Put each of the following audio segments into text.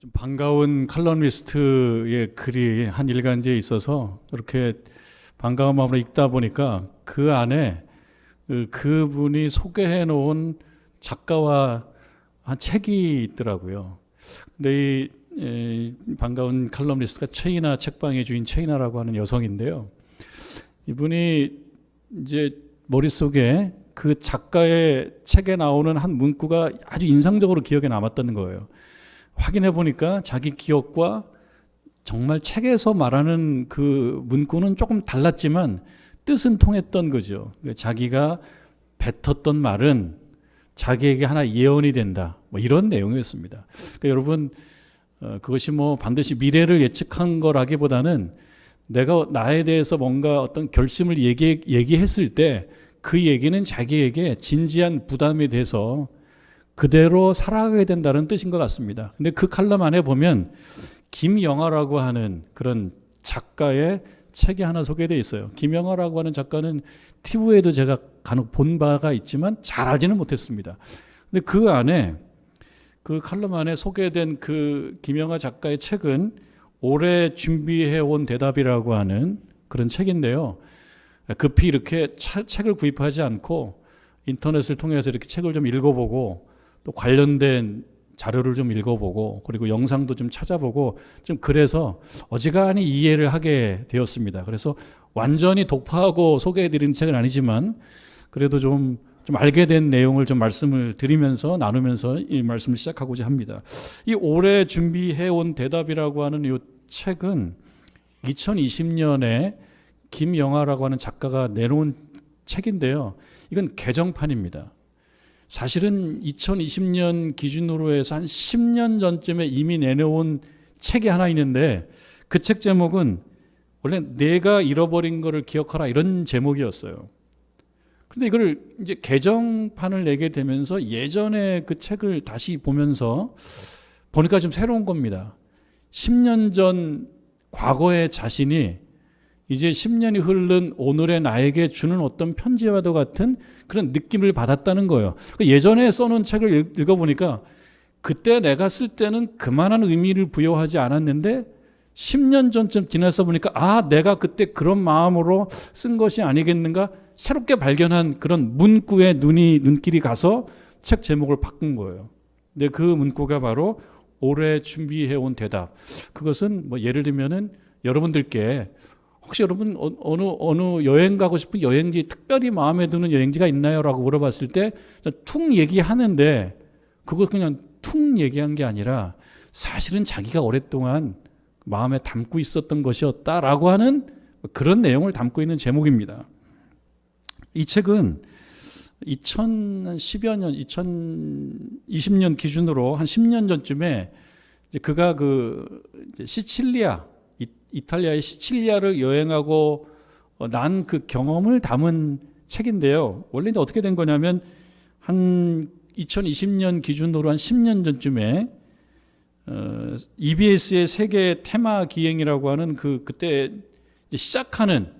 좀 반가운 칼럼니스트의 글이 한 일간지에 있어서 그렇게 반가운 마음으로 읽다 보니까 그 안에 그분이 소개해 놓은 작가와 한 책이 있더라고요. 근데 이 반가운 칼럼니스트가 최이나 책방의 주인 최이나라고 하는 여성인데요. 이분이 이제 머릿속에 그 작가의 책에 나오는 한 문구가 아주 인상적으로 기억에 남았다는 거예요. 확인해 보니까 자기 기억과 정말 책에서 말하는 그 문구는 조금 달랐지만 뜻은 통했던 거죠. 자기가 뱉었던 말은 자기에게 하나 예언이 된다. 뭐 이런 내용이었습니다. 그러니까 여러분, 그것이 뭐 반드시 미래를 예측한 거라기보다는 내가 나에 대해서 뭔가 어떤 결심을 얘기했을 때 그 얘기는 자기에게 진지한 부담이 돼서 그대로 살아가게 된다는 뜻인 것 같습니다. 근데 그 칼럼 안에 보면 김영하라고 하는 그런 작가의 책이 하나 소개되어 있어요. 김영하라고 하는 작가는 TV에도 제가 간혹 본 바가 있지만 잘 알지는 못했습니다. 근데 그 안에 그 칼럼 안에 소개된 그 김영하 작가의 책은 올해 준비해온 대답이라고 하는 그런 책인데요. 급히 이렇게 책을 구입하지 않고 인터넷을 통해서 이렇게 책을 좀 읽어보고 또 관련된 자료를 좀 읽어보고 그리고 영상도 좀 찾아보고 좀 그래서 어지간히 이해를 하게 되었습니다. 그래서 완전히 독파하고 소개해드리는 책은 아니지만 그래도 좀 알게 된 내용을 좀 말씀을 드리면서 나누면서 이 말씀을 시작하고자 합니다. 이 올해 준비해온 대답이라고 하는 이 책은 2020년에 김영하라고 하는 작가가 내놓은 책인데요. 이건 개정판입니다. 사실은 2020년 기준으로 해서 한 10년 전쯤에 이미 내놓은 책이 하나 있는데 그 책 제목은 원래 내가 잃어버린 거를 기억하라 이런 제목이었어요. 그런데 이걸 이제 개정판을 내게 되면서 예전에 그 책을 다시 보면서 보니까 좀 새로운 겁니다. 10년 전 과거의 자신이 이제 10년이 흐른 오늘의 나에게 주는 어떤 편지와도 같은 그런 느낌을 받았다는 거예요. 예전에 써놓은 책을 읽어보니까 그때 내가 쓸 때는 그만한 의미를 부여하지 않았는데 10년 전쯤 지나서 보니까 아, 내가 그때 그런 마음으로 쓴 것이 아니겠는가 새롭게 발견한 그런 문구에 눈길이 가서 책 제목을 바꾼 거예요. 근데 그 문구가 바로 올해 준비해온 대답. 그것은 뭐 예를 들면은 여러분들께 혹시 여러분 어느 여행 가고 싶은 여행지 특별히 마음에 드는 여행지가 있나요? 라고 물어봤을 때 툭 얘기하는데 그거 그냥 툭 얘기한 게 아니라 사실은 자기가 오랫동안 마음에 담고 있었던 것이었다라고 하는 그런 내용을 담고 있는 제목입니다. 이 책은 2010여 년, 2020년 기준으로 한 10년 전쯤에 그가 시칠리아 이탈리아의 시칠리아를 여행하고 난 그 경험을 담은 책인데요. 원래 이제 어떻게 된 거냐면 한 2020년 기준으로 한 10년 전쯤에 EBS의 세계 테마 기행이라고 하는 그때 시작하는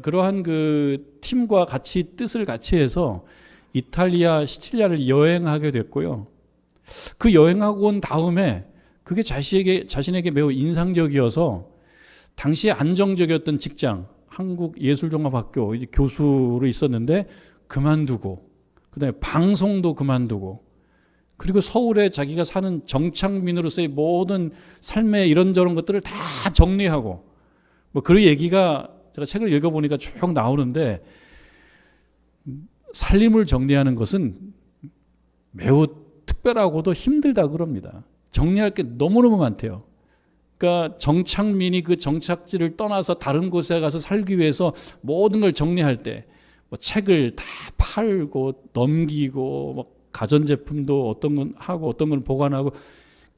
그러한 그 팀과 같이 뜻을 같이 해서 이탈리아 시칠리아를 여행하게 됐고요. 그 여행하고 온 다음에 그게 자신에게 매우 인상적이어서 당시에 안정적이었던 직장, 한국예술종합학교 이제 교수로 있었는데 그만두고 그다음에 방송도 그만두고 그리고 서울에 자기가 사는 정착민으로서의 모든 삶의 이런저런 것들을 다 정리하고 뭐 그 얘기가 제가 책을 읽어보니까 쭉 나오는데 살림을 정리하는 것은 매우 특별하고도 힘들다 그럽니다. 정리할 게 너무너무 많대요. 그러니까 정착민이 그 정착지를 떠나서 다른 곳에 가서 살기 위해서 모든 걸 정리할 때 뭐 책을 다 팔고 넘기고 뭐 가전제품도 어떤 건 하고 어떤 건 보관하고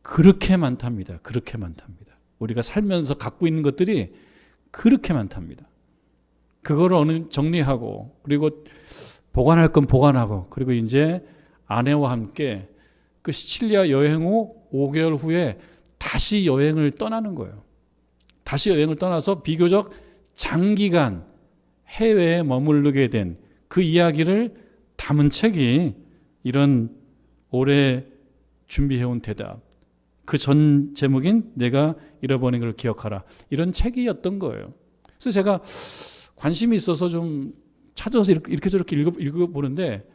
그렇게 많답니다. 그렇게 많답니다. 우리가 살면서 갖고 있는 것들이 그렇게 많답니다. 그거를 정리하고 그리고 보관할 건 보관하고 그리고 이제 아내와 함께 그 시칠리아 여행 후 5개월 후에 다시 여행을 떠나는 거예요. 다시 여행을 떠나서 비교적 장기간 해외에 머무르게 된 그 이야기를 담은 책이 이런 올해 준비해온 대답. 그 전 제목인 내가 잃어버린 걸 기억하라. 이런 책이었던 거예요. 그래서 제가 관심이 있어서 좀 찾아서 이렇게 저렇게 읽어보는데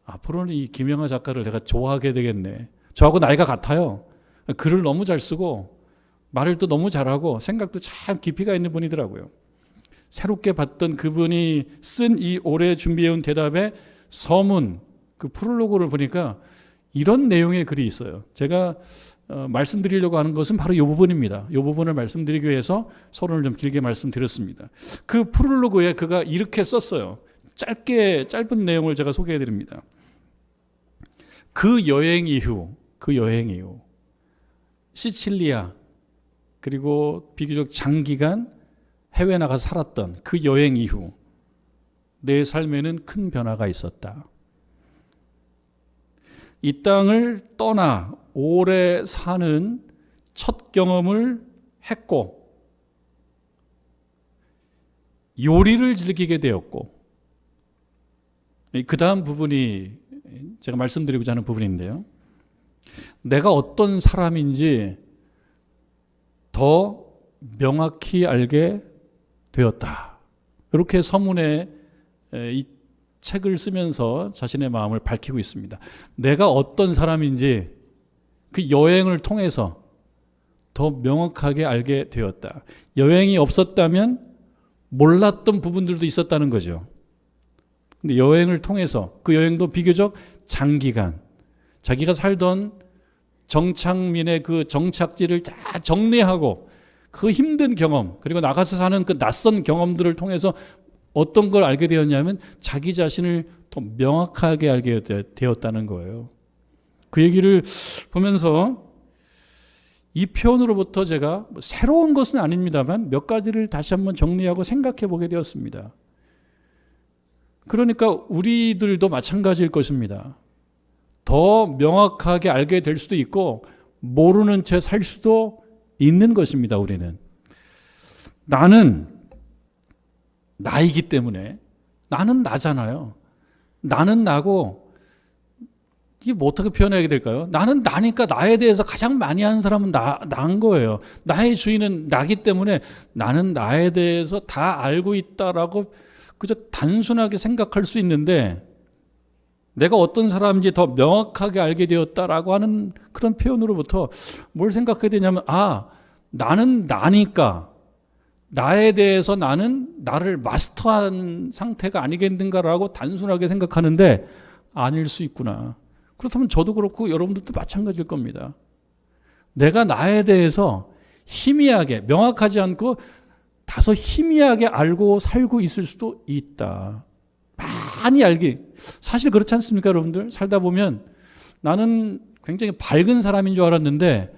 앞으로는 이 김영하 작가를 내가 좋아하게 되겠네. 저하고 나이가 같아요. 글을 너무 잘 쓰고 말을 또 너무 잘하고 생각도 참 깊이가 있는 분이더라고요. 새롭게 봤던 그분이 쓴 이 오래 준비해온 대답의 서문, 그 프롤로그를 보니까 이런 내용의 글이 있어요. 제가 말씀드리려고 하는 것은 바로 이 부분입니다. 이 부분을 말씀드리기 위해서 서론을 좀 길게 말씀드렸습니다. 그 프롤로그에 그가 이렇게 썼어요. 짧은 내용을 제가 소개해 드립니다. 그 여행 이후 시칠리아 그리고 비교적 장기간 해외 나가서 살았던 그 여행 이후 내 삶에는 큰 변화가 있었다. 이 땅을 떠나 오래 사는 첫 경험을 했고 요리를 즐기게 되었고 그 다음 부분이 제가 말씀드리고자 하는 부분인데요. 내가 어떤 사람인지 더 명확히 알게 되었다. 이렇게 서문에 이 책을 쓰면서 자신의 마음을 밝히고 있습니다. 내가 어떤 사람인지 그 여행을 통해서 더 명확하게 알게 되었다. 여행이 없었다면 몰랐던 부분들도 있었다는 거죠. 근데 여행을 통해서 그 여행도 비교적 장기간 자기가 살던 정착민의 그 정착지를 다 정리하고 그 힘든 경험 그리고 나가서 사는 그 낯선 경험들을 통해서 어떤 걸 알게 되었냐면 자기 자신을 더 명확하게 알게 되었다는 거예요. 그 얘기를 보면서 이 표현으로부터 제가 새로운 것은 아닙니다만 몇 가지를 다시 한번 정리하고 생각해 보게 되었습니다. 그러니까 우리들도 마찬가지일 것입니다. 더 명확하게 알게 될 수도 있고 모르는 채 살 수도 있는 것입니다. 우리는 나는 나이기 때문에 나는 나잖아요. 나는 나고 이게 뭐 어떻게 표현해야 될까요? 나는 나니까 나에 대해서 가장 많이 아는 사람은 나인 거예요. 나의 주인은 나기 때문에 나는 나에 대해서 다 알고 있다라고 그저 단순하게 생각할 수 있는데 내가 어떤 사람인지 더 명확하게 알게 되었다라고 하는 그런 표현으로부터 뭘 생각하게 되냐면 나는 나니까 나에 대해서 나는 나를 마스터한 상태가 아니겠는가라고 단순하게 생각하는데 아닐 수 있구나. 그렇다면 저도 그렇고 여러분들도 마찬가지일 겁니다. 내가 나에 대해서 희미하게 명확하지 않고 다소 희미하게 알고 살고 있을 수도 있다. 많이 알기. 사실 그렇지 않습니까, 여러분들? 살다 보면 나는 굉장히 밝은 사람인 줄 알았는데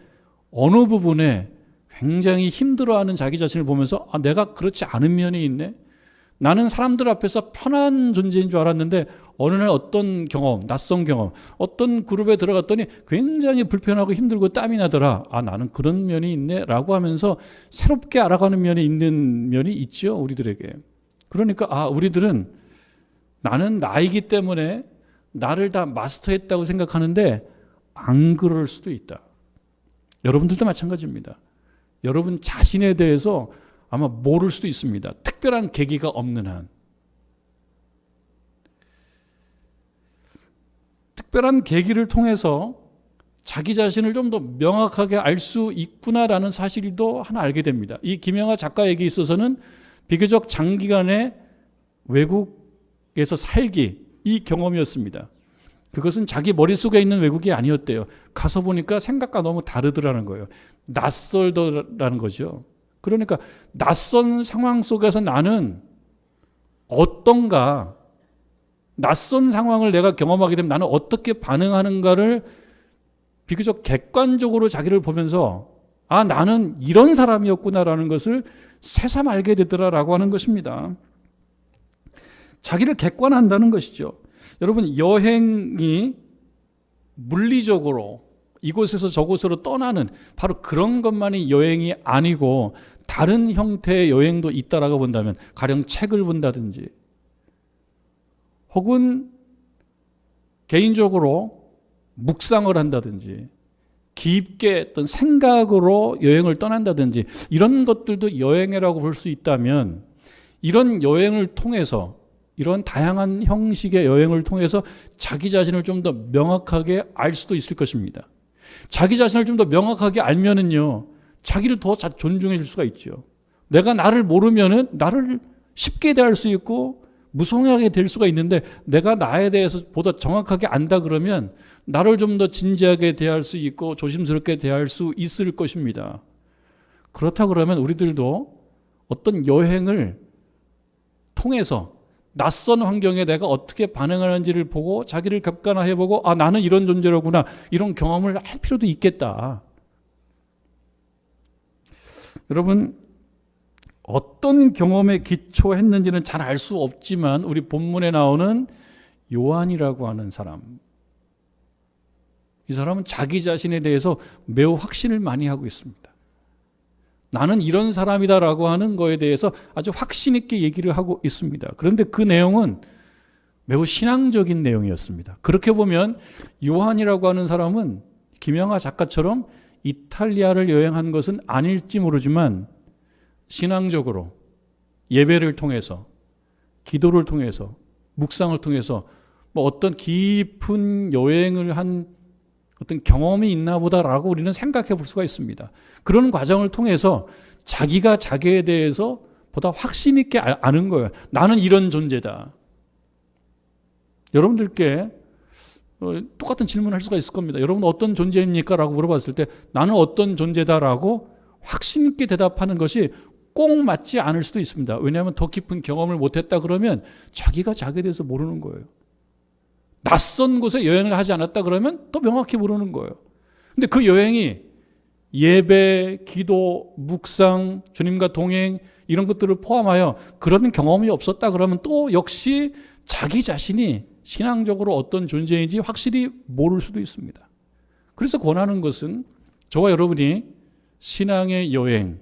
어느 부분에 굉장히 힘들어하는 자기 자신을 보면서 내가 그렇지 않은 면이 있네. 나는 사람들 앞에서 편한 존재인 줄 알았는데 어느 날 어떤 경험, 낯선 경험, 어떤 그룹에 들어갔더니 굉장히 불편하고 힘들고 땀이 나더라. 나는 그런 면이 있네 라고 하면서 새롭게 알아가는 면이 있는 면이 있죠, 우리들에게. 그러니까 우리들은 나는 나이기 때문에 나를 다 마스터했다고 생각하는데 안 그럴 수도 있다. 여러분들도 마찬가지입니다. 여러분 자신에 대해서 아마 모를 수도 있습니다. 특별한 계기가 없는 한. 특별한 계기를 통해서 자기 자신을 좀 더 명확하게 알 수 있구나라는 사실도 하나 알게 됩니다. 이 김영하 작가에게 있어서는 비교적 장기간의 외국에서 살기, 이 경험이었습니다. 그것은 자기 머릿속에 있는 외국이 아니었대요. 가서 보니까 생각과 너무 다르더라는 거예요. 낯설더라는 거죠. 그러니까 낯선 상황 속에서 나는 어떤가, 낯선 상황을 내가 경험하게 되면 나는 어떻게 반응하는가를 비교적 객관적으로 자기를 보면서 나는 이런 사람이었구나라는 것을 새삼 알게 되더라라고 하는 것입니다. 자기를 객관한다는 것이죠. 여러분, 여행이 물리적으로 이곳에서 저곳으로 떠나는 바로 그런 것만이 여행이 아니고 다른 형태의 여행도 있다라고 본다면 가령 책을 본다든지 혹은 개인적으로 묵상을 한다든지 깊게 어떤 생각으로 여행을 떠난다든지 이런 것들도 여행이라고 볼 수 있다면, 이런 여행을 통해서, 이런 다양한 형식의 여행을 통해서 자기 자신을 좀 더 명확하게 알 수도 있을 것입니다. 자기 자신을 좀 더 명확하게 알면은요, 자기를 더 존중해 줄 수가 있죠. 내가 나를 모르면은 나를 쉽게 대할 수 있고 무성하게 될 수가 있는데, 내가 나에 대해서 보다 정확하게 안다 그러면 나를 좀 더 진지하게 대할 수 있고 조심스럽게 대할 수 있을 것입니다. 그렇다 그러면 우리들도 어떤 여행을 통해서 낯선 환경에 내가 어떻게 반응하는지를 보고 자기를 객관화해보고, 아, 나는 이런 존재로구나, 이런 경험을 할 필요도 있겠다. 여러분, 어떤 경험에 기초했는지는 잘 알 수 없지만 우리 본문에 나오는 요한이라고 하는 사람, 이 사람은 자기 자신에 대해서 매우 확신을 많이 하고 있습니다. 나는 이런 사람이다라고 하는 거에 대해서 아주 확신 있게 얘기를 하고 있습니다. 그런데 그 내용은 매우 신앙적인 내용이었습니다. 그렇게 보면 요한이라고 하는 사람은 김영하 작가처럼 이탈리아를 여행한 것은 아닐지 모르지만 신앙적으로 예배를 통해서, 기도를 통해서, 묵상을 통해서 뭐 어떤 깊은 여행을 한 어떤 경험이 있나 보다라고 우리는 생각해 볼 수가 있습니다. 그런 과정을 통해서 자기가 자기에 대해서 보다 확신 있게 아는 거예요. 나는 이런 존재다. 여러분들께 똑같은 질문을 할 수가 있을 겁니다. 여러분 어떤 존재입니까? 라고 물어봤을 때 나는 어떤 존재다라고 확신 있게 대답하는 것이 꼭 맞지 않을 수도 있습니다. 왜냐하면 더 깊은 경험을 못했다 그러면 자기가 자기에 대해서 모르는 거예요. 낯선 곳에 여행을 하지 않았다 그러면 또 명확히 모르는 거예요. 근데 그 여행이 예배, 기도, 묵상, 주님과 동행 이런 것들을 포함하여 그런 경험이 없었다 그러면 또 역시 자기 자신이 신앙적으로 어떤 존재인지 확실히 모를 수도 있습니다. 그래서 권하는 것은 저와 여러분이 신앙의 여행,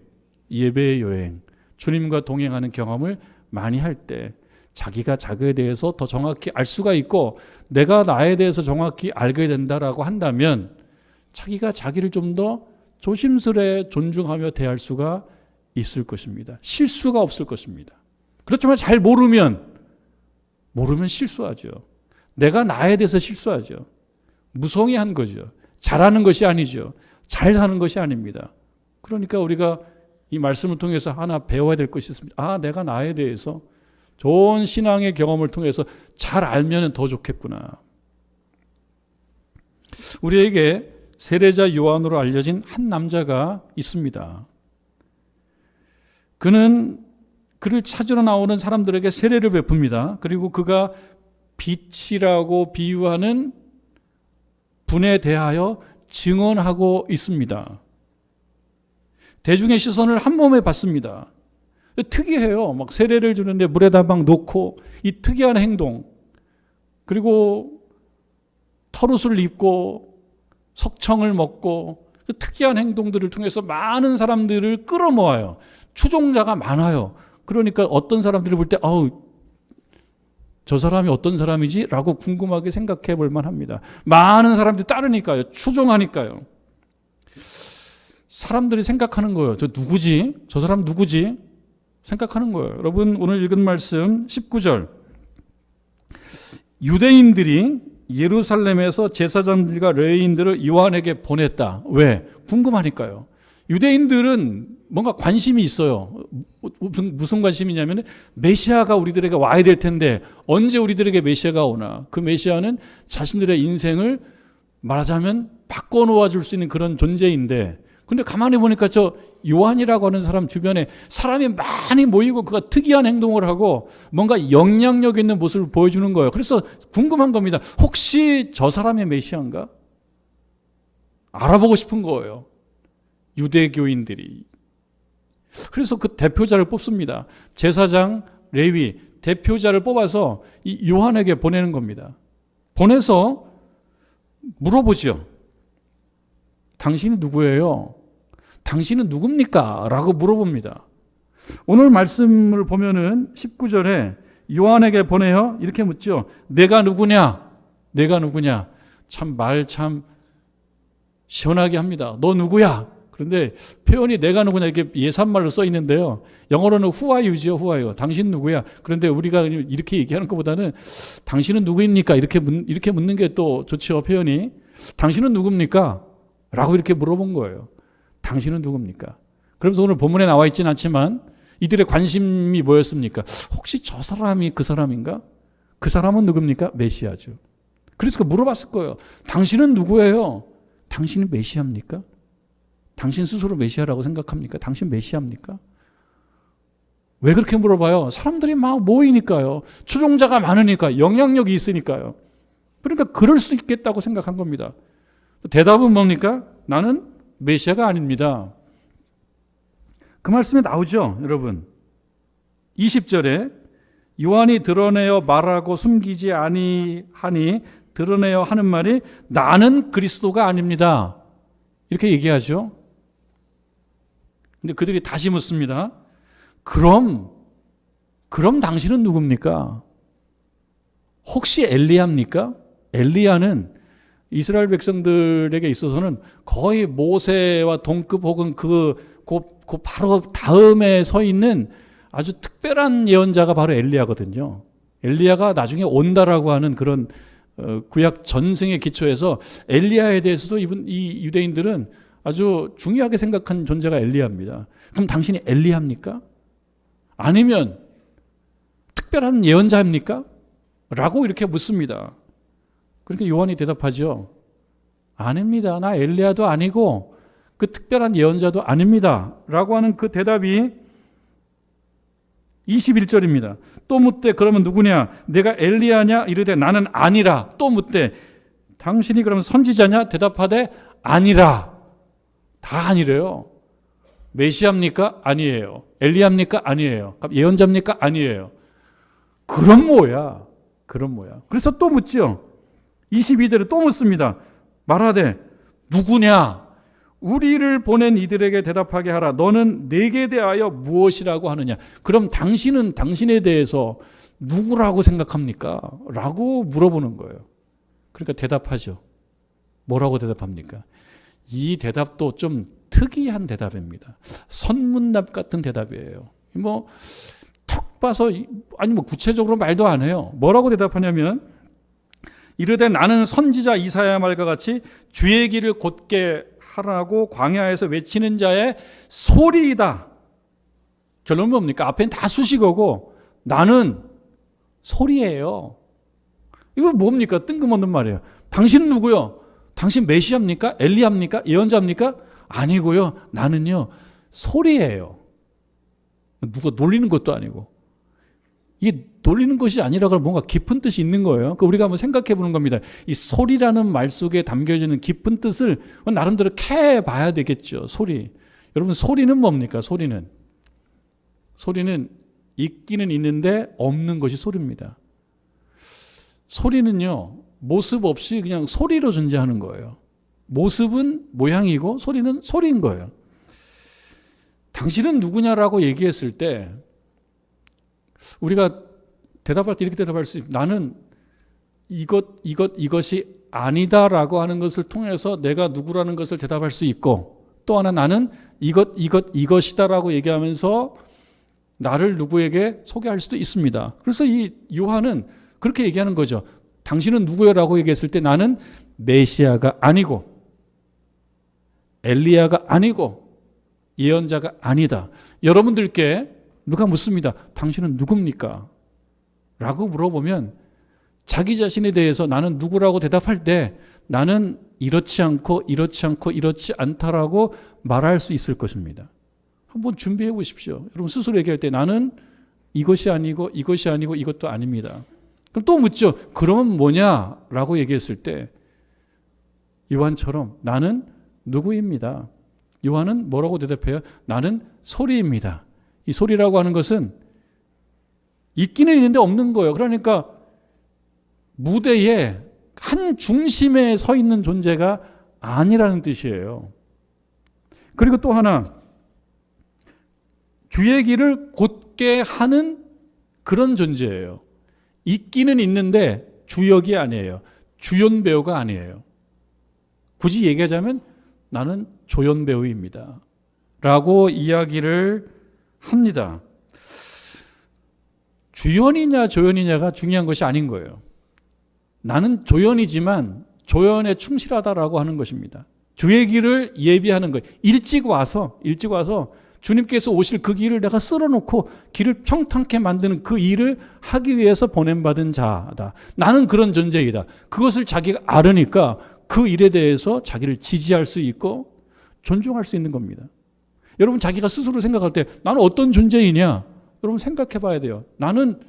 예배의 여행, 주님과 동행하는 경험을 많이 할 때 자기가 자기에 대해서 더 정확히 알 수가 있고, 내가 나에 대해서 정확히 알게 된다라고 한다면 자기가 자기를 좀 더 조심스레 존중하며 대할 수가 있을 것입니다. 실수가 없을 것입니다. 그렇지만 잘 모르면 실수하죠. 내가 나에 대해서 실수하죠. 무성의한 거죠. 잘하는 것이 아니죠. 잘 사는 것이 아닙니다. 그러니까 우리가 이 말씀을 통해서 하나 배워야 될 것이 있습니다. 아, 내가 나에 대해서 좋은 신앙의 경험을 통해서 잘 알면 더 좋겠구나. 우리에게 세례자 요한으로 알려진 한 남자가 있습니다. 그는 그를 찾으러 나오는 사람들에게 세례를 베풉니다. 그리고 그가 빛이라고 비유하는 분에 대하여 증언하고 있습니다. 대중의 시선을 한 몸에 받습니다. 특이해요. 막 세례를 주는데 물에다 막 놓고 이 특이한 행동, 그리고 털옷을 입고 석청을 먹고 그 특이한 행동들을 통해서 많은 사람들을 끌어모아요. 추종자가 많아요. 그러니까 어떤 사람들이 볼 때 아우, 저 사람이 어떤 사람이지? 라고 궁금하게 생각해 볼 만합니다. 많은 사람들이 따르니까요. 추종하니까요. 사람들이 생각하는 거예요. 저 누구지? 저 사람 누구지? 생각하는 거예요. 여러분 오늘 읽은 말씀 19절, 유대인들이 예루살렘에서 제사장들과 레위인들을 요한에게 보냈다. 왜? 궁금하니까요. 유대인들은 뭔가 관심이 있어요. 무슨 관심이냐면 메시아가 우리들에게 와야 될 텐데 언제 우리들에게 메시아가 오나. 그 메시아는 자신들의 인생을 말하자면 바꿔놓아 줄 수 있는 그런 존재인데, 근데 가만히 보니까 저 요한이라고 하는 사람 주변에 사람이 많이 모이고 그가 특이한 행동을 하고 뭔가 영향력 있는 모습을 보여주는 거예요. 그래서 궁금한 겁니다. 혹시 저 사람의 메시아인가? 알아보고 싶은 거예요. 유대교인들이. 그래서 그 대표자를 뽑습니다. 제사장, 레위 대표자를 뽑아서 이 요한에게 보내는 겁니다. 보내서 물어보죠. 당신이 누구예요? 당신은 누굽니까? 라고 물어봅니다. 오늘 말씀을 보면은 19절에 요한에게 보내요. 이렇게 묻죠. 내가 누구냐? 내가 누구냐? 참 말 참 시원하게 합니다. 너 누구야? 그런데 표현이 내가 누구냐 이렇게 예산말로 써 있는데요. 영어로는 who are you죠, who are you. 당신 누구야? 그런데 우리가 이렇게 얘기하는 것보다는 당신은 누구입니까? 이렇게 묻는 게 또 좋죠, 표현이. 당신은 누굽니까? 라고 이렇게 물어본 거예요. 당신은 누굽니까? 그러면서 오늘 본문에 나와 있지는 않지만 이들의 관심이 뭐였습니까? 혹시 저 사람이 그 사람인가? 그 사람은 누굽니까? 메시아죠. 그래서 물어봤을 거예요. 당신은 누구예요? 당신은 메시아입니까? 당신 스스로 메시아라고 생각합니까? 당신 메시아입니까? 왜 그렇게 물어봐요? 사람들이 막 모이니까요. 추종자가 많으니까, 영향력이 있으니까요. 그러니까 그럴 수 있겠다고 생각한 겁니다. 대답은 뭡니까? 나는 메시아가 아닙니다. 그 말씀에 나오죠, 여러분. 20절에 요한이 드러내어 말하고 숨기지 아니하니 드러내어 하는 말이 나는 그리스도가 아닙니다. 이렇게 얘기하죠. 근데 그들이 다시 묻습니다. 그럼 당신은 누굽니까? 혹시 엘리야입니까? 엘리야는 이스라엘 백성들에게 있어서는 거의 모세와 동급 혹은 그 바로 다음에 서 있는 아주 특별한 예언자가 바로 엘리야거든요. 엘리야가 나중에 온다라고 하는 그런 구약 전승의 기초에서 엘리야에 대해서도 이 유대인들은 아주 중요하게 생각한 존재가 엘리야입니다. 그럼 당신이 엘리야입니까? 아니면 특별한 예언자입니까? 라고 이렇게 묻습니다. 그러니까 요한이 대답하죠. 아닙니다. 나 엘리야도 아니고 그 특별한 예언자도 아닙니다. 라고 하는 그 대답이 21절입니다. 또 묻되 그러면 누구냐? 내가 엘리야냐? 이르되 나는 아니라. 또 묻되 당신이 그러면 선지자냐? 대답하되 아니라. 다 아니래요. 메시아입니까? 아니에요. 엘리야입니까? 아니에요. 예언자입니까? 아니에요. 그럼 뭐야? 그래서 또 묻죠. 22절에 또 묻습니다. 말하되 누구냐? 우리를 보낸 이들에게 대답하게 하라. 너는 내게 대하여 무엇이라고 하느냐? 그럼 당신은 당신에 대해서 누구라고 생각합니까? 라고 물어보는 거예요. 그러니까 대답하죠. 뭐라고 대답합니까? 이 대답도 좀 특이한 대답입니다. 선문답 같은 대답이에요. 턱 봐서 구체적으로 말도 안 해요. 뭐라고 대답하냐면 이르되 나는 선지자 이사야 말과 같이 주의 길을 곧게 하라고 광야에서 외치는 자의 소리이다. 결론은 뭡니까? 앞에는 다 수식어고 나는 소리예요. 이거 뭡니까? 뜬금없는 말이에요. 당신은 누구요? 당신 메시아입니까? 엘리야입니까? 예언자입니까? 아니고요. 나는요 소리예요. 누가 놀리는 것도 아니고. 이게 놀리는 것이 아니라 뭔가 깊은 뜻이 있는 거예요. 우리가 한번 생각해 보는 겁니다. 이 소리라는 말 속에 담겨지는 깊은 뜻을 나름대로 캐 봐야 되겠죠. 소리. 여러분 소리는 뭡니까? 소리는 있기는 있는데 없는 것이 소리입니다. 소리는요 모습 없이 그냥 소리로 존재하는 거예요. 모습은 모양이고 소리는 소리인 거예요. 당신은 누구냐라고 얘기했을 때 우리가 대답할 때 이렇게 대답할 수 있습니다. 나는 이것이 아니다라고 하는 것을 통해서 내가 누구라는 것을 대답할 수 있고, 또 하나 나는 이것이다라고 얘기하면서 나를 누구에게 소개할 수도 있습니다. 그래서 이 요한은 그렇게 얘기하는 거죠. 당신은 누구야라고 얘기했을 때 나는 메시아가 아니고 엘리야가 아니고 예언자가 아니다. 여러분들께 누가 묻습니다. 당신은 누굽니까? 라고 물어보면 자기 자신에 대해서 나는 누구라고 대답할 때 나는 이렇지 않고 이렇지 않다라고 말할 수 있을 것입니다. 한번 준비해 보십시오. 여러분 스스로 얘기할 때 나는 이것이 아니고 이것도 아닙니다. 그럼 또 묻죠. 그러면 뭐냐라고 얘기했을 때 요한처럼 나는 누구입니다. 요한은 뭐라고 대답해요? 나는 소리입니다. 이 소리라고 하는 것은 있기는 있는데 없는 거예요. 그러니까 무대에 한 중심에 서 있는 존재가 아니라는 뜻이에요. 그리고 또 하나, 주의 길을 곧게 하는 그런 존재예요. 있기는 있는데 주역이 아니에요. 주연 배우가 아니에요. 굳이 얘기하자면 나는 조연 배우입니다. 라고 이야기를 합니다. 주연이냐 조연이냐가 중요한 것이 아닌 거예요. 나는 조연이지만 조연에 충실하다라고 하는 것입니다. 주의 길을 예비하는 거예요. 일찍 와서 주님께서 오실 그 길을 내가 쓸어놓고 길을 평탄케 만드는 그 일을 하기 위해서 보냄받은 자다. 나는 그런 존재이다. 그것을 자기가 알으니까 그 일에 대해서 자기를 지지할 수 있고 존중할 수 있는 겁니다. 여러분 자기가 스스로 생각할 때 나는 어떤 존재이냐? 여러분 생각해 봐야 돼요. 나는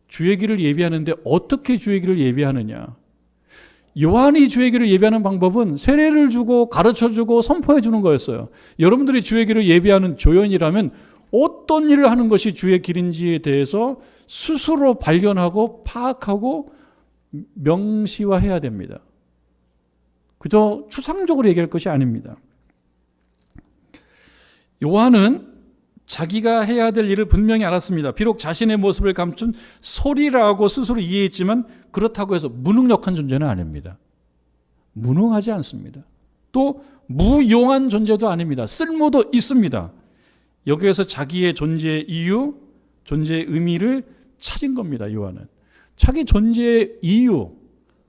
주의 길을 예비하는데 어떻게 주의 길을 예비하느냐? 요한이 주의 길을 예비하는 방법은 세례를 주고 가르쳐주고 선포해주는 거였어요. 여러분들이 주의 길을 예비하는 조연이라면 어떤 일을 하는 것이 주의 길인지에 대해서 스스로 발견하고 파악하고 명시화해야 됩니다. 그저 추상적으로 얘기할 것이 아닙니다. 요한은 자기가 해야 될 일을 분명히 알았습니다. 비록 자신의 모습을 감춘 소리라고 스스로 이해했지만 그렇다고 해서 무능력한 존재는 아닙니다. 무능하지 않습니다. 또 무용한 존재도 아닙니다. 쓸모도 있습니다. 여기에서 자기의 존재의 이유, 존재의 의미를 찾은 겁니다. 요한은. 자기 존재의 이유,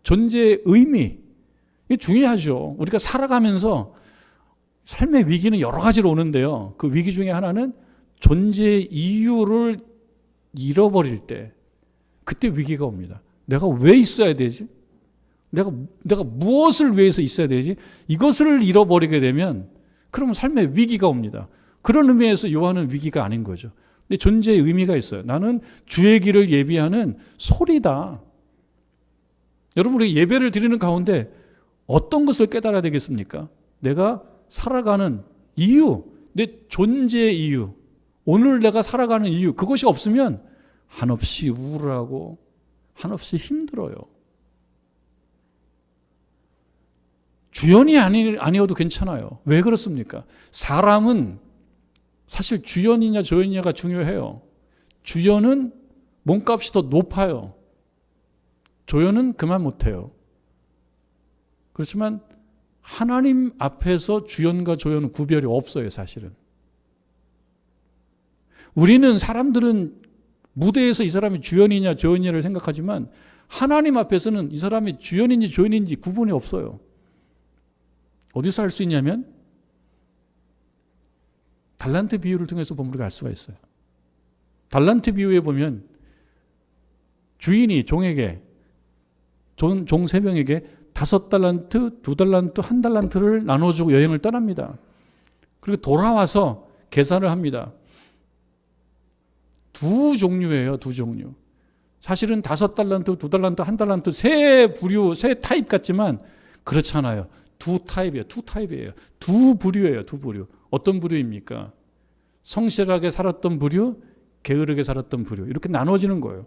존재의 의미, 이게 중요하죠. 우리가 살아가면서 삶의 위기는 여러 가지로 오는데요. 그 위기 중에 하나는 존재의 이유를 잃어버릴 때, 그때 위기가 옵니다. 내가 왜 있어야 되지? 내가 무엇을 위해서 있어야 되지? 이것을 잃어버리게 되면 그러면 삶의 위기가 옵니다. 그런 의미에서 요한은 위기가 아닌 거죠. 근데 존재의 의미가 있어요. 나는 주의 길을 예비하는 소리다. 여러분 우리 예배를 드리는 가운데 어떤 것을 깨달아야 되겠습니까? 내가 살아가는 이유, 내 존재의 이유, 오늘 내가 살아가는 이유, 그것이 없으면 한없이 우울하고 한없이 힘들어요. 주연이 아니어도 괜찮아요. 왜 그렇습니까? 사람은 사실 주연이냐 조연이냐가 중요해요. 주연은 몸값이 더 높아요. 조연은 그만 못해요. 그렇지만 하나님 앞에서 주연과 조연은 구별이 없어요, 사실은. 우리는 사람들은 무대에서 이 사람이 주연이냐 조연이냐를 생각하지만 하나님 앞에서는 이 사람이 주연인지 조연인지 구분이 없어요. 어디서 알 수 있냐면 달란트 비유를 통해서 보면 우리가 알 수가 있어요. 달란트 비유에 보면 주인이 종에게 종 3명에게 5달란트, 2달란트, 1달란트를 나눠주고 여행을 떠납니다. 그리고 돌아와서 계산을 합니다. 두 종류예요, 두 종류. 사실은 5달란트, 2달란트, 1달란트 세 부류, 세 타입 같지만 그렇잖아요. 두 타입이에요. 두 부류예요, 두 부류. 어떤 부류입니까? 성실하게 살았던 부류, 게으르게 살았던 부류. 이렇게 나눠지는 거예요.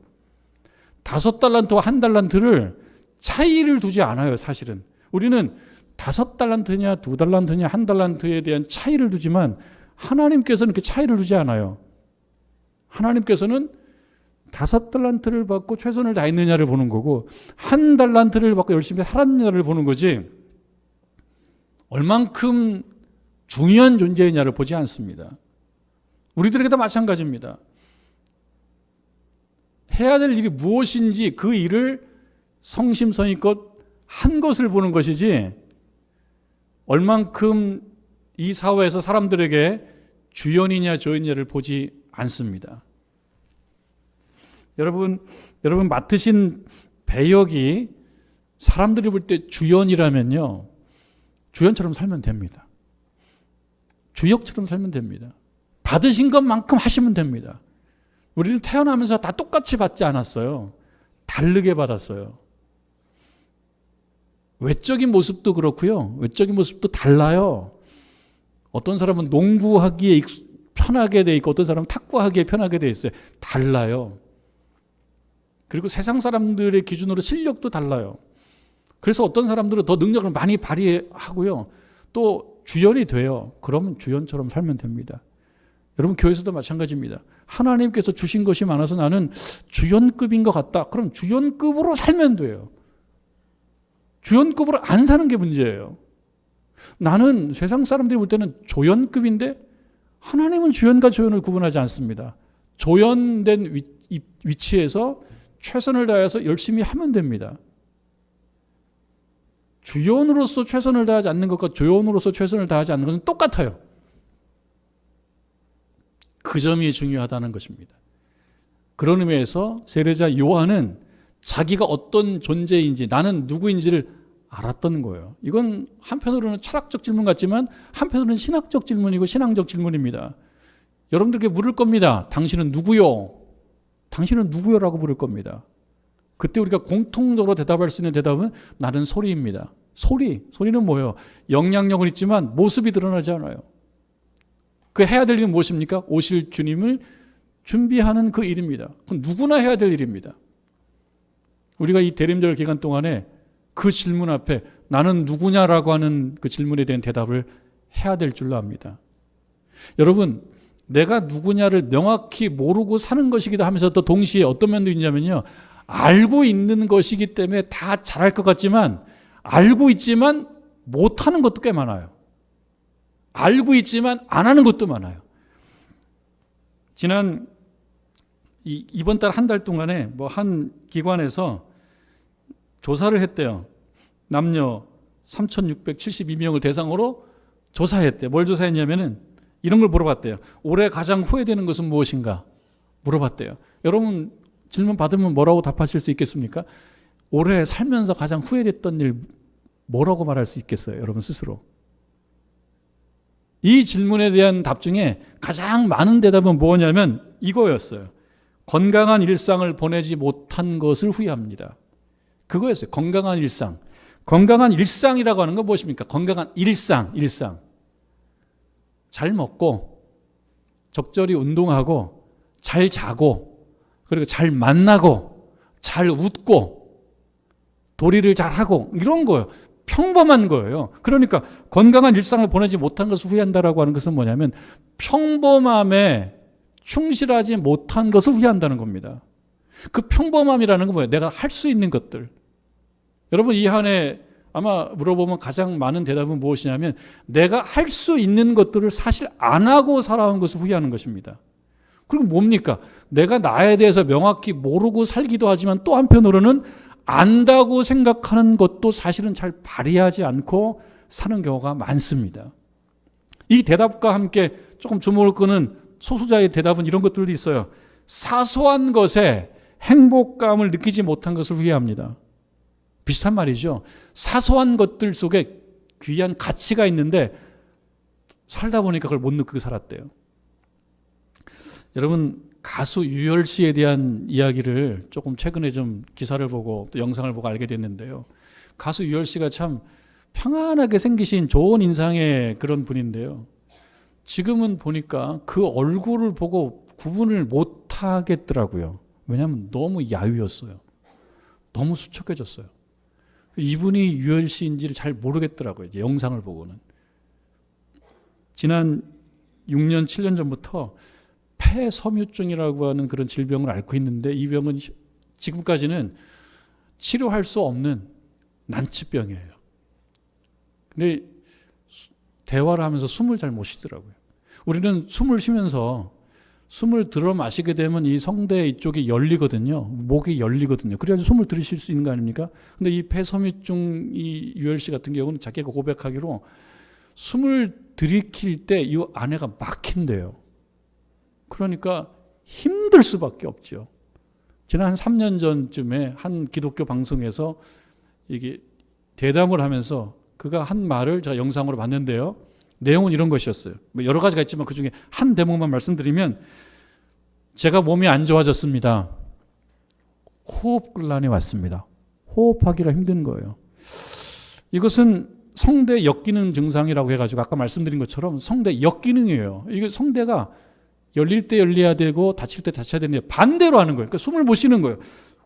5달란트와 1달란트를 차이를 두지 않아요, 사실은. 우리는 5달란트냐, 2달란트냐, 1달란트에 대한 차이를 두지만 하나님께서는 그 차이를 두지 않아요. 하나님께서는 5달란트를 받고 최선을 다했느냐를 보는 거고 1달란트를 받고 열심히 살았느냐를 보는 거지 얼만큼 중요한 존재이냐를 보지 않습니다. 우리들에게도 마찬가지입니다. 해야 될 일이 무엇인지 그 일을 성심성의껏 한 것을 보는 것이지 얼만큼 이 사회에서 사람들에게 주연이냐 조연이냐를 보지 않습니다. 여러분 맡으신 배역이 사람들이 볼 때 주연이라면요, 주연처럼 살면 됩니다. 주역처럼 살면 됩니다. 받으신 것만큼 하시면 됩니다. 우리는 태어나면서 다 똑같이 받지 않았어요. 다르게 받았어요. 외적인 모습도 그렇고요. 외적인 모습도 달라요. 어떤 사람은 농구하기에 편하게 돼 있고 어떤 사람은 탁구하기에 편하게 돼 있어요. 달라요. 그리고 세상 사람들의 기준으로 실력도 달라요. 그래서 어떤 사람들은 더 능력을 많이 발휘하고요. 또 주연이 돼요. 그러면 주연처럼 살면 됩니다. 여러분 교회에서도 마찬가지입니다. 하나님께서 주신 것이 많아서 나는 주연급인 것 같다. 그럼 주연급으로 살면 돼요. 주연급으로 안 사는 게 문제예요. 나는 세상 사람들이 볼 때는 조연급인데 하나님은 주연과 조연을 구분하지 않습니다. 조연된 위치에서 최선을 다해서 열심히 하면 됩니다. 주연으로서 최선을 다하지 않는 것과 조연으로서 최선을 다하지 않는 것은 똑같아요. 그 점이 중요하다는 것입니다. 그런 의미에서 세례자 요한은 자기가 어떤 존재인지, 나는 누구인지를 알았던 거예요. 이건 한편으로는 철학적 질문 같지만 한편으로는 신학적 질문이고 신앙적 질문입니다. 여러분들께 물을 겁니다. 당신은 누구요? 당신은 누구요? 라고 물을 겁니다. 그때 우리가 공통적으로 대답할 수 있는 대답은 나는 소리입니다. 소리는 뭐예요? 영향력은 있지만 모습이 드러나지 않아요. 그 해야 될 일은 무엇입니까? 오실 주님을 준비하는 그 일입니다. 그건 누구나 해야 될 일입니다. 우리가 이 대림절 기간 동안에 그 질문 앞에 나는 누구냐라고 하는 그 질문에 대한 대답을 해야 될 줄로 압니다. 여러분, 내가 누구냐를 명확히 모르고 사는 것이기도 하면서 또 동시에 어떤 면도 있냐면요, 알고 있는 것이기 때문에 다 잘할 것 같지만 알고 있지만 못하는 것도 꽤 많아요. 알고 있지만 안 하는 것도 많아요. 지난 이번 달 한 달 동안에 뭐 한 기관에서 조사를 했대요. 남녀 3,672명을 대상으로 조사했대요. 뭘 조사했냐면은 이런 걸 물어봤대요. 올해 가장 후회되는 것은 무엇인가? 물어봤대요. 여러분 질문 받으면 뭐라고 답하실 수 있겠습니까? 올해 살면서 가장 후회됐던 일 뭐라고 말할 수 있겠어요? 여러분 스스로. 이 질문에 대한 답 중에 가장 많은 대답은 뭐냐면 이거였어요. 건강한 일상을 보내지 못한 것을 후회합니다. 그거였어요. 건강한 일상. 건강한 일상이라고 하는 건 무엇입니까? 건강한 일상. 잘 먹고 적절히 운동하고 잘 자고 그리고 잘 만나고 잘 웃고 도리를 잘하고 이런 거예요. 평범한 거예요. 그러니까 건강한 일상을 보내지 못한 것을 후회한다라고 하는 것은 뭐냐면 평범함에 충실하지 못한 것을 후회한다는 겁니다. 그 평범함이라는 건 뭐예요? 내가 할 수 있는 것들. 여러분 이 한 해 아마 물어보면 가장 많은 대답은 무엇이냐면 내가 할 수 있는 것들을 사실 안 하고 살아온 것을 후회하는 것입니다. 그럼 뭡니까? 내가 나에 대해서 명확히 모르고 살기도 하지만 또 한편으로는 안다고 생각하는 것도 사실은 잘 발휘하지 않고 사는 경우가 많습니다. 이 대답과 함께 조금 주목을 끄는 소수자의 대답은 이런 것들도 있어요. 사소한 것에 행복감을 느끼지 못한 것을 후회합니다. 비슷한 말이죠. 사소한 것들 속에 귀한 가치가 있는데 살다 보니까 그걸 못 느끼고 살았대요. 여러분 가수 유열 씨에 대한 이야기를 조금 최근에 좀 기사를 보고 또 영상을 보고 알게 됐는데요. 가수 유열 씨가 참 평안하게 생기신 좋은 인상의 그런 분인데요. 지금은 보니까 그 얼굴을 보고 구분을 못 하겠더라고요. 왜냐하면 너무 야위였어요. 너무 수척해졌어요. 이분이 유열 씨인지를 잘 모르겠더라고요. 이제 영상을 보고는. 지난 6년, 7년 전부터 폐섬유증이라고 하는 그런 질병을 앓고 있는데 이 병은 지금까지는 치료할 수 없는 난치병이에요. 근데 대화를 하면서 숨을 잘 못 쉬더라고요. 우리는 숨을 쉬면서 숨을 들어 마시게 되면 이 성대 이쪽이 열리거든요. 목이 열리거든요. 그래야지 숨을 들이쉴 수 있는 거 아닙니까? 근데 이 폐섬유증 이 유열 씨 같은 경우는 자기가 고백하기로 숨을 들이킬 때 이 안에가 막힌대요. 그러니까 힘들 수밖에 없죠. 지난 한 3년 전쯤에 한 기독교 방송에서 이게 대담을 하면서 그가 한 말을 제가 영상으로 봤는데요. 내용은 이런 것이었어요. 여러 가지가 있지만 그중에 한 대목만 말씀드리면 제가 몸이 안 좋아졌습니다. 호흡곤란이 왔습니다. 호흡하기가 힘든 거예요. 이것은 성대 역기능 증상이라고 해가지고 아까 말씀드린 것처럼 성대 역기능이에요. 이게 성대가 열릴 때 열려야 되고 닫힐 때 닫혀야 되는데 반대로 하는 거예요. 그러니까 숨을 못 쉬는 거예요.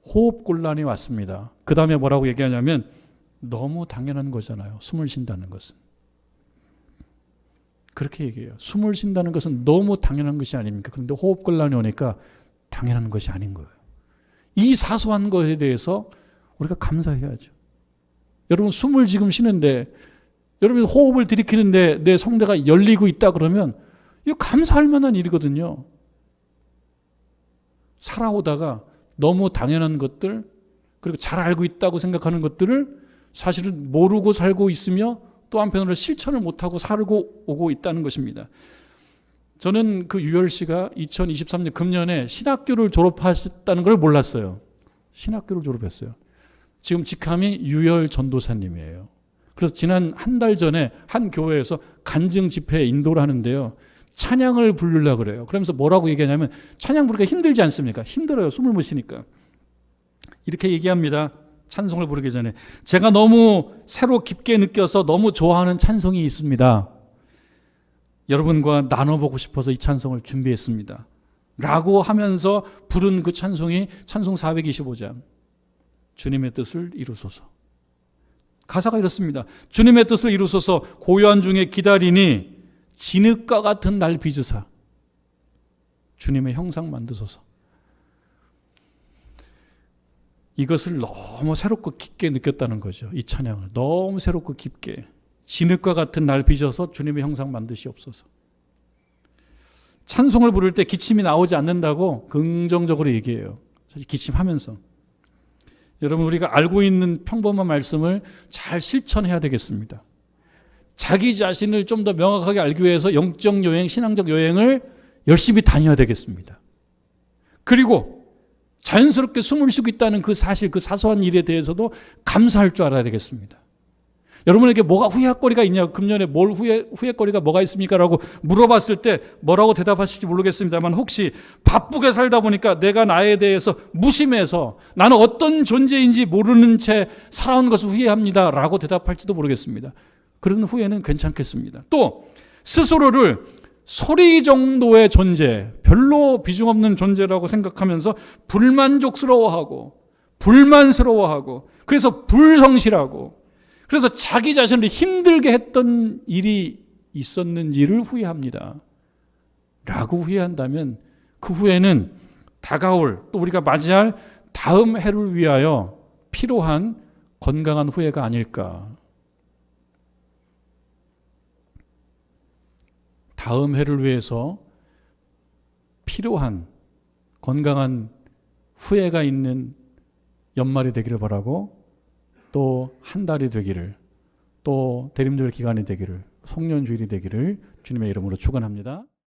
호흡곤란이 왔습니다. 그 다음에 뭐라고 얘기하냐면 너무 당연한 거잖아요. 숨을 쉰다는 것은. 그렇게 얘기해요. 숨을 쉰다는 것은 너무 당연한 것이 아닙니까? 그런데 호흡곤란이 오니까 당연한 것이 아닌 거예요. 이 사소한 것에 대해서 우리가 감사해야죠. 여러분 숨을 지금 쉬는데 여러분 호흡을 들이키는데 내 성대가 열리고 있다 그러면 이거 감사할 만한 일이거든요. 살아오다가 너무 당연한 것들, 그리고 잘 알고 있다고 생각하는 것들을 사실은 모르고 살고 있으며 또 한편으로 실천을 못하고 살고 오고 있다는 것입니다. 저는 그 유열 씨가 2023년 금년에 신학교를 졸업하셨다는 걸 몰랐어요. 신학교를 졸업했어요. 지금 직함이 유열 전도사님이에요. 그래서 지난 한 달 전에 한 교회에서 간증 집회 인도를 하는데요. 찬양을 부르려고 그래요. 그러면서 뭐라고 얘기하냐면 찬양 부르기가 힘들지 않습니까? 힘들어요. 숨을 못 쉬니까. 이렇게 얘기합니다. 찬송을 부르기 전에. 제가 너무 새로 깊게 느껴서 너무 좋아하는 찬송이 있습니다. 여러분과 나눠보고 싶어서 이 찬송을 준비했습니다. 라고 하면서 부른 그 찬송이 찬송 425장. 주님의 뜻을 이루소서. 가사가 이렇습니다. 주님의 뜻을 이루소서 고요한 중에 기다리니 진흙과 같은 날 빚으사 주님의 형상 만드소서. 이것을 너무 새롭고 깊게 느꼈다는 거죠. 이 찬양을 너무 새롭고 깊게 진흙과 같은 날 빚어서 주님의 형상 만드시옵소서. 찬송을 부를 때 기침이 나오지 않는다고 긍정적으로 얘기해요. 사실 기침하면서. 여러분 우리가 알고 있는 평범한 말씀을 잘 실천해야 되겠습니다. 자기 자신을 좀 더 명확하게 알기 위해서 영적 여행, 신앙적 여행을 열심히 다녀야 되겠습니다. 그리고 자연스럽게 숨을 쉬고 있다는 그 사실, 그 사소한 일에 대해서도 감사할 줄 알아야 되겠습니다. 여러분에게 뭐가 후회거리가 있냐, 금년에 뭘 후회거리가 뭐가 있습니까? 라고 물어봤을 때 뭐라고 대답하실지 모르겠습니다만 혹시 바쁘게 살다 보니까 내가 나에 대해서 무심해서 나는 어떤 존재인지 모르는 채 살아온 것을 후회합니다. 라고 대답할지도 모르겠습니다. 그런 후회는 괜찮겠습니다. 또 스스로를 소리 정도의 존재, 별로 비중 없는 존재라고 생각하면서 불만족스러워하고 불만스러워하고 그래서 불성실하고 그래서 자기 자신을 힘들게 했던 일이 있었는지를 후회합니다. 라고 후회한다면 그 후회는 다가올 또 우리가 맞이할 다음 해를 위하여 필요한 건강한 후회가 아닐까. 다음 해를 위해서 필요한 건강한 후회가 있는 연말이 되기를 바라고 또 한 달이 되기를 또 대림절 기간이 되기를 송년주일이 되기를 주님의 이름으로 축원합니다.